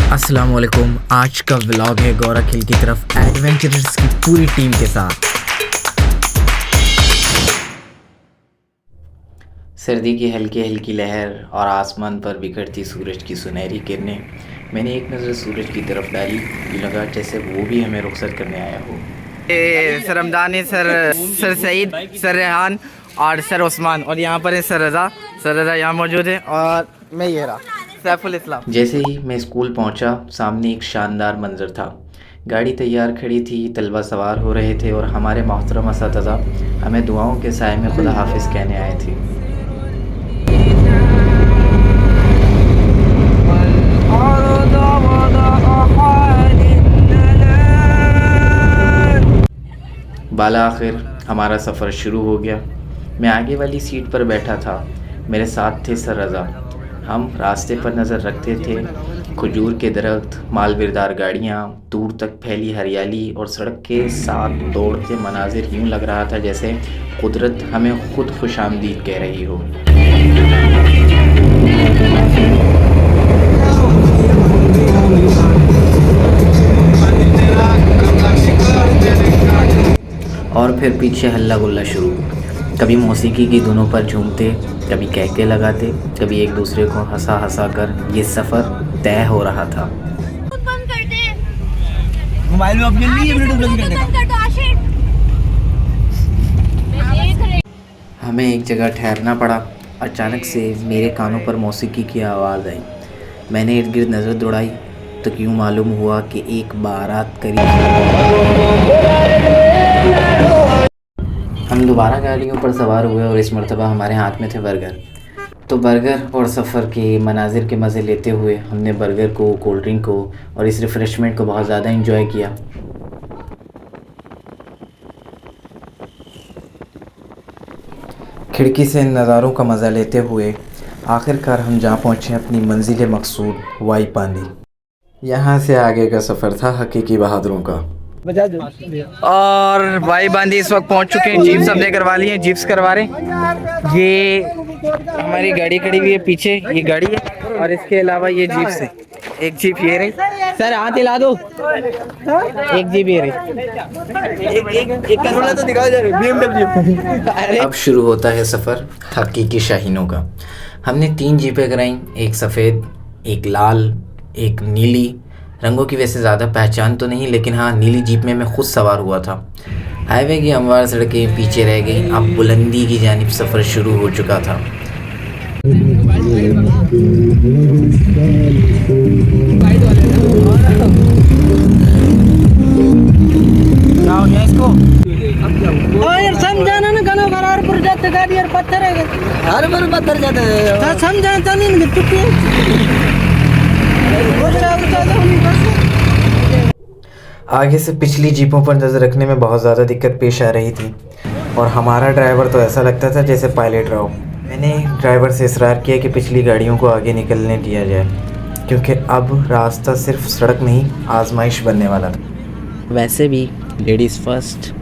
अस्सलाम वालेकुम। आज का व्लॉग है गौरव हिल की तरफ एडवेंचरर्स की पूरी टीम के साथ। सर्दी की हल्की हल्की लहर और आसमान पर बिखरती सूरज की सुनहरी किरणें। मैंने एक नज़र सूरज की तरफ डाली, लगा जैसे वो भी हमें रुखसत करने आया हो। Sir Ramdani, sir Saeed, sir Rehan और सर उस्मान, और यहाँ पर है सर रज़ा यहाँ मौजूद है, और मैं ये रहा सैफुल इस्लाम। जैसे ही मैं स्कूल पहुंचा, सामने एक शानदार मंजर था। गाड़ी तैयार खड़ी थी, तलबा सवार हो रहे थे और हमारे मोहतरम असातिज़ा हमें दुआओं के साए में खुदा हाफिज़ कहने आए थे। बाला आखिर हमारा सफ़र शुरू हो गया। मैं आगे वाली सीट पर बैठा था, मेरे साथ थे सर रज़ा। हम रास्ते पर नज़र रखते थे, खजूर के दरख्त, मालबरदार गाड़ियाँ, दूर तक फैली हरियाली और सड़क के साथ दौड़ते मनाजिर। यूँ लग रहा था जैसे कुदरत हमें खुद खुशामदीद कह रही हो। और फिर पीछे हल्ला गुल्ला शुरू। कभी मौसीकी की धुनों पर झूमते, कभी कहके लगाते, कभी एक दूसरे को हंसा हंसा कर ये सफ़र तय हो रहा था। मोबाइल में अपने लिए वीडियो बंद करने का। हमें एक जगह ठहरना पड़ा। अचानक से मेरे कानों पर मौसीकी की आवाज़ आई। मैंने इर्द गिर्द नज़र दौड़ाई तो यूँ मालूम हुआ कि एक बारात करीब। हम दोबारा गाड़ियों पर सवार हुए और इस मरतबा हमारे हाथ में थे बर्गर। तो बर्गर और सफ़र के मनाजिर के मज़े लेते हुए हमने बर्गर को, कोल्ड ड्रिंक को और इस रिफ़्रेशमेंट को बहुत ज़्यादा इंजॉय किया। खिड़की से नज़ारों का मज़ा लेते हुए आखिरकार हम जहाँ पहुँचे अपनी मंजिल मकसूद वाई पांदी। यहाँ से आगे का सफ़र था हकीकी बहादुरों का। और भाई बांदी इस वक्त पहुंच चुके हैं। जीप्स हमने करवा ली है, जीप्स करवा रहे हैं। ये हमारी गाड़ी खड़ी हुई है पीछे, ये गाड़ी है, और इसके अलावा ये जीप्स है। एक जीप ये रही, सर हाथ हिला दो। एक जीप ये रही, एक करोड़ा तो दिखाओ जरा, BMW। अब शुरू होता है सफ़र हकीकी शाहीनों का। हमने 3 जीपें कराईं, एक सफ़ेद, एक लाल, एक नीली। रंगों की वैसे ज़्यादा पहचान तो नहीं, लेकिन हाँ, नीली जीप में मैं खुद सवार हुआ था। हाईवे की हमवार सड़कें पीछे रह गईं, अब बुलंदी की जानिब सफ़र शुरू हो चुका था। समझाना ना गाना करारपुर जाते गाड़ी और पत्थर है, हर बार पत्थर जाते हैं, समझाता नहीं चुकी आगे से पिछली जीपों पर नज़र रखने में बहुत ज़्यादा दिक्कत पेश आ रही थी और हमारा ड्राइवर तो ऐसा लगता था जैसे पायलट रहा हो। मैंने ड्राइवर से इसरार किया कि पिछली गाड़ियों को आगे निकलने दिया जाए, क्योंकि अब रास्ता सिर्फ सड़क नहीं, आजमाइश बनने वाला था। वैसे भी लेडीज़ फर्स्ट।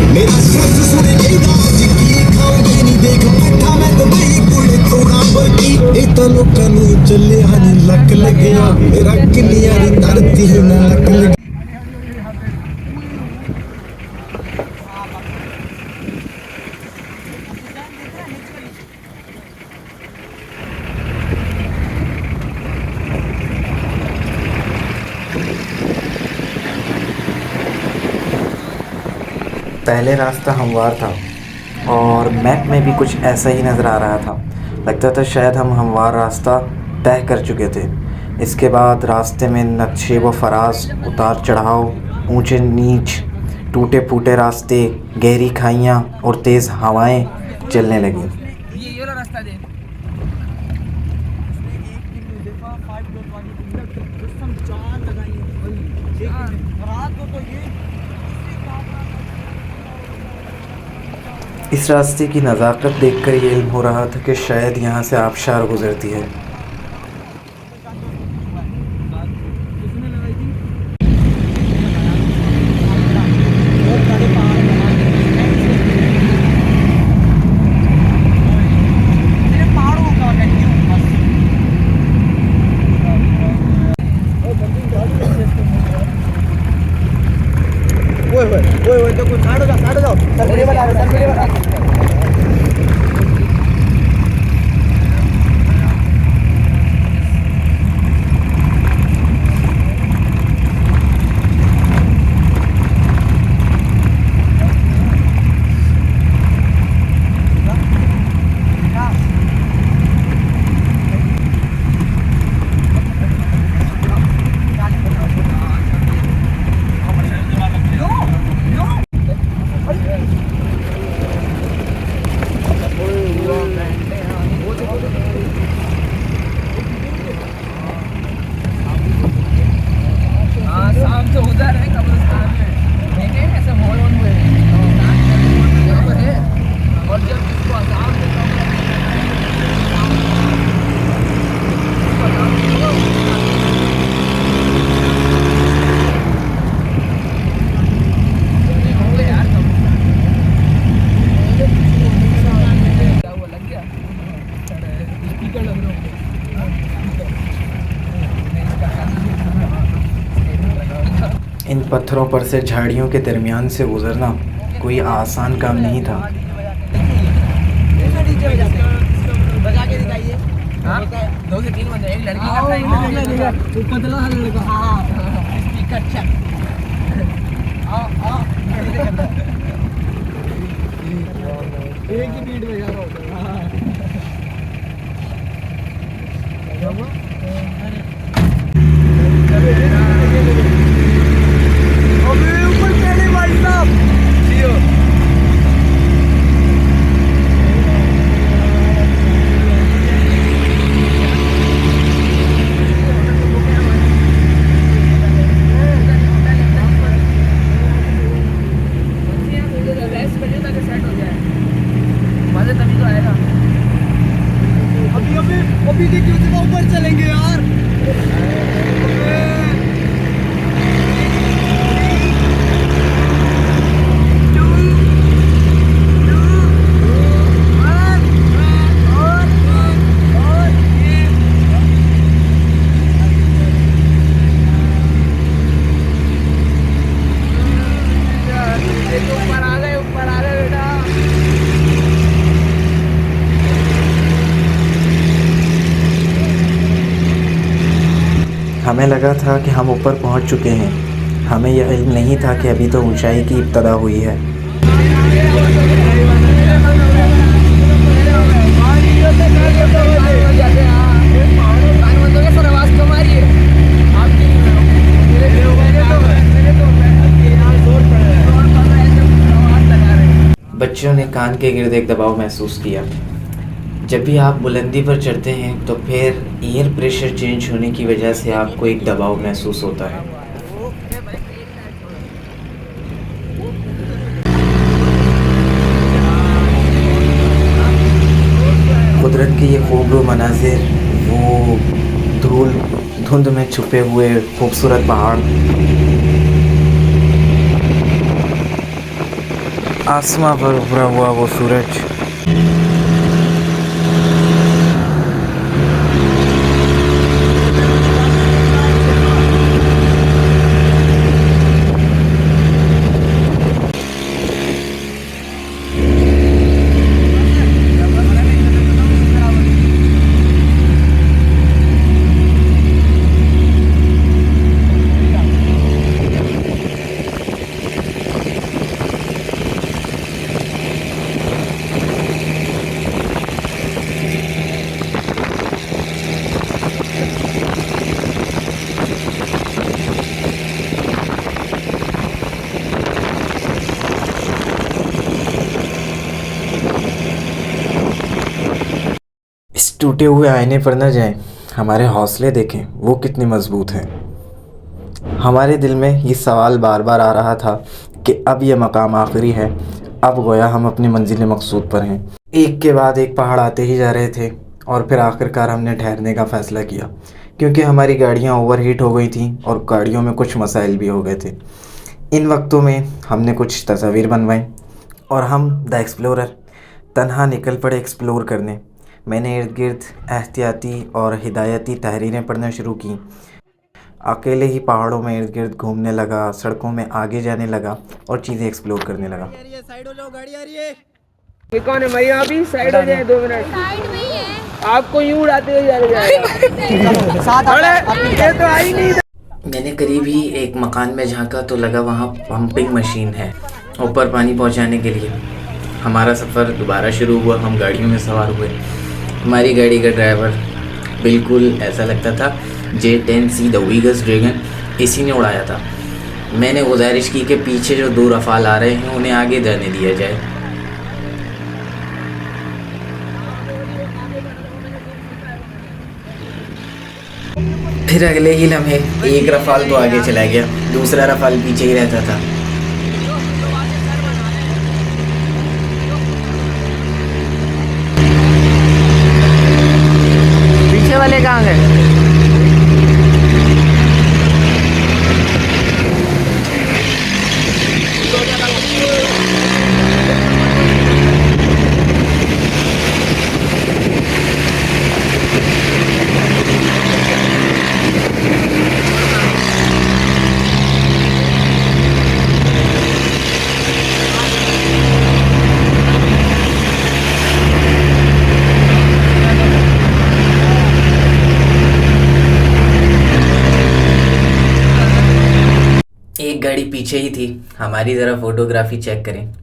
मेरा ਇਹ ਤਾਂ ਲੋਕਾਂ ਨੂੰ ਚੱਲਿਆ ਨਹੀਂ ਲੱਕ ਲੱਗਿਆ ਮੇਰਾ ਕਿੰਨੀਆਂ ਦੀ ਧਰਤੀ ਨਾ ਲੱਕ ਲੱਗਿਆ पहले रास्ता हमवार था और मैप में भी कुछ ऐसा ही नज़र आ रहा था। लगता था शायद हम हमवार रास्ता तय कर चुके थे। इसके बाद रास्ते में नक्शे व फराज, उतार चढ़ाव, ऊंचे नीच, टूटे फूटे रास्ते, गहरी खाइयाँ और तेज़ हवाएं चलने लगी। इस रास्ते की नज़ाकत देखकर ये इल्म हो रहा था कि शायद यहाँ से आबशार गुज़रती है। तो कुछ साइड हो जाओ सर मेरे बता इन पत्थरों पर से झाड़ियों के दरमियान से गुज़रना कोई आसान काम नहीं था। बजा के दिखाइए। हाँ 2 से 3 बंदे, एक लड़की का एक पतला सा लड़का। हाँ स्पीकर चेक। एक ही बीट बजा रहा होता अबे ऊपर चले भाई साहब। जियो अभी देखिए ऊपर चलेंगे यार। हमें लगा था कि हम ऊपर पहुंच चुके हैं। हमें यह इल्म नहीं था कि अभी तो ऊंचाई की इब्तदा हुई है। बच्चों ने कान के गिर्द एक दबाव महसूस किया। जब भी आप बुलंदी पर चढ़ते हैं तो फिर एयर प्रेशर चेंज होने की वजह से आपको एक दबाव महसूस होता है। कुदरत के ये खूबसूरत मनाजिर, वो धुंध में छुपे हुए खूबसूरत पहाड़, आसमां पर उभरा हुआ वो सूरज, टूटे हुए आईने पर न जाएं, हमारे हौसले देखें वो कितने मज़बूत हैं। हमारे दिल में ये सवाल बार बार आ रहा था कि अब यह मकाम आखिरी है, अब गोया हम अपनी मंजिल मकसूद पर हैं। एक के बाद एक पहाड़ आते ही जा रहे थे और फिर आखिरकार हमने ठहरने का फ़ैसला किया, क्योंकि हमारी गाड़ियाँ ओवरहीट हो गई थीं और गाड़ियों में कुछ मसाइल भी हो गए थे। इन वक्तों में हमने कुछ तस्वीर बनवाई और हम द एक्सप्लोरर तन्हा निकल पड़े एक्सप्लोर करने। मैंने इर्द गिर्द एहतियाती और हिदायती तहरीरें पढ़ना शुरू की। अकेले ही पहाड़ों में इर्द गिर्द घूमने लगा, सड़कों में आगे जाने लगा और चीज़ें एक्सप्लोर करने लगा। साइड हो जाओ, गाड़ी आ रही है। ये कौन है भाई? आप ही साइड हो जाए, 2 मिनट। साइड में ही है, आपको यूं उड़ाते हुए जा रहे हैं। साथ ये तो आई नहीं। मैंने करीब ही एक मकान में झांका तो लगा वहाँ पंपिंग मशीन है ऊपर पानी पहुँचाने के लिए। हमारा सफ़र दोबारा शुरू हुआ। हम गाड़ियों में सवार हुए। हमारी गाड़ी का ड्राइवर बिल्कुल ऐसा लगता था J10C द वीगस ड्रैगन इसी ने उड़ाया था। मैंने गुजारिश की कि पीछे जो 2 रफ़ाल आ रहे हैं उन्हें आगे जाने दिया जाए। फिर अगले ही लम्हे एक रफ़ाल तो आगे चला गया, दूसरा रफ़ाल पीछे ही रहता था। पीछे वाले कहाँ गए? एक गाड़ी पीछे ही थी। हमारी ज़रा फ़ोटोग्राफ़ी चेक करें।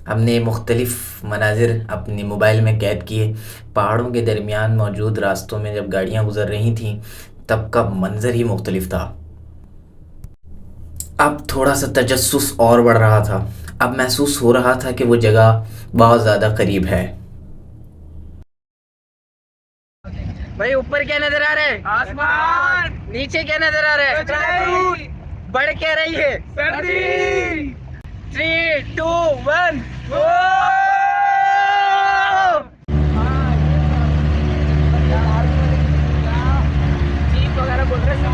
हमने मुख्तलिफ़ मनाजिर अपने मोबाइल में कैद किए। पहाड़ों के दरमियान मौजूद रास्तों में जब गाड़ियाँ गुज़र रही थीं तब का मंज़र ही मुख्तलिफ था। अब थोड़ा सा तजस्सुस और बढ़ रहा था। अब महसूस हो रहा था कि वो जगह बहुत ज़्यादा करीब है। भाई ऊपर क्या नजर आ रहा है? आसमान। नीचे क्या नजर आ रहा है? बढ़ क्या रही है? सर्दी। 3, 2, 1 जीप वगैरह बोल रहे हैं।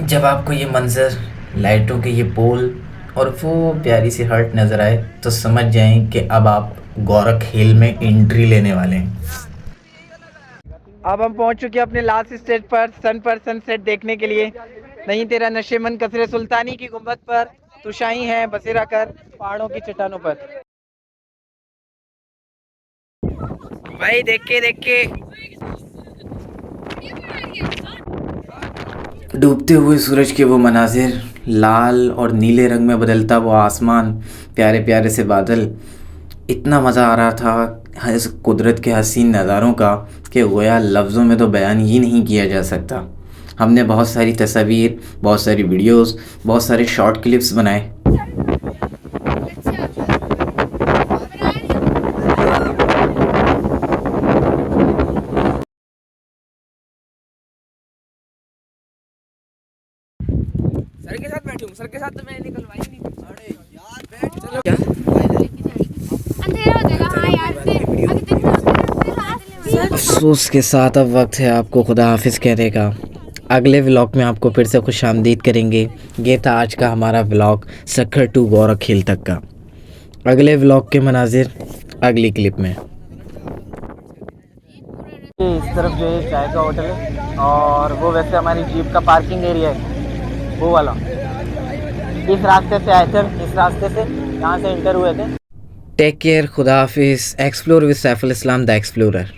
जब आपको ये मंज़र, लाइटों के ये पोल और वो प्यारी सी हर्ट नज़र आए तो समझ जाएं कि अब आप गोरख हिल में एंट्री लेने वाले हैं। अब हम पहुंच चुके हैं अपने लास्ट स्टेज पर सनसेट देखने के लिए। नहीं तेरा नशेमन कसरे सुल्तानी की गुंबद पर तू शाही है बसेरा कर पहाड़ों की चट्टानों पर। भाई देख के डूबते हुए सूरज के वो मनाजिर, लाल और नीले रंग में बदलता वो आसमान, प्यारे प्यारे से बादल, इतना मज़ा आ रहा था इस कुदरत के हसीन नज़ारों का कि गोया लफ्ज़ों में तो बयान ही नहीं किया जा सकता। हमने बहुत सारी तस्वीर, बहुत सारी वीडियोस, बहुत सारे शॉर्ट क्लिप्स बनाए। सर के साथ बैठूं, सर के साथ तो मैं निकलवाई नहीं। अरे यार बैठ चलो। क्या अंधेरा हो जाएगा। हाँ यार फिर अफसोस के साथ अब वक्त है आपको खुदा हाफिज़ कहने का। अगले व्लॉग में आपको फिर से खुश आमदीद करेंगे। ये था आज का हमारा व्लॉग सखर टू गोरख हिल तक का। अगले व्लॉग के मनाजिर अगली क्लिप में। इस तरफ जो है चाय का होटल है और वो वैसे हमारी जीप का पार्किंग एरिया है वो वाला। इस रास्ते से आए थे, इस रास्ते से यहाँ से इंटर हुए थे। टेक केयर, खुदा हाफिज़। Explore with Saiful Islam the explorer.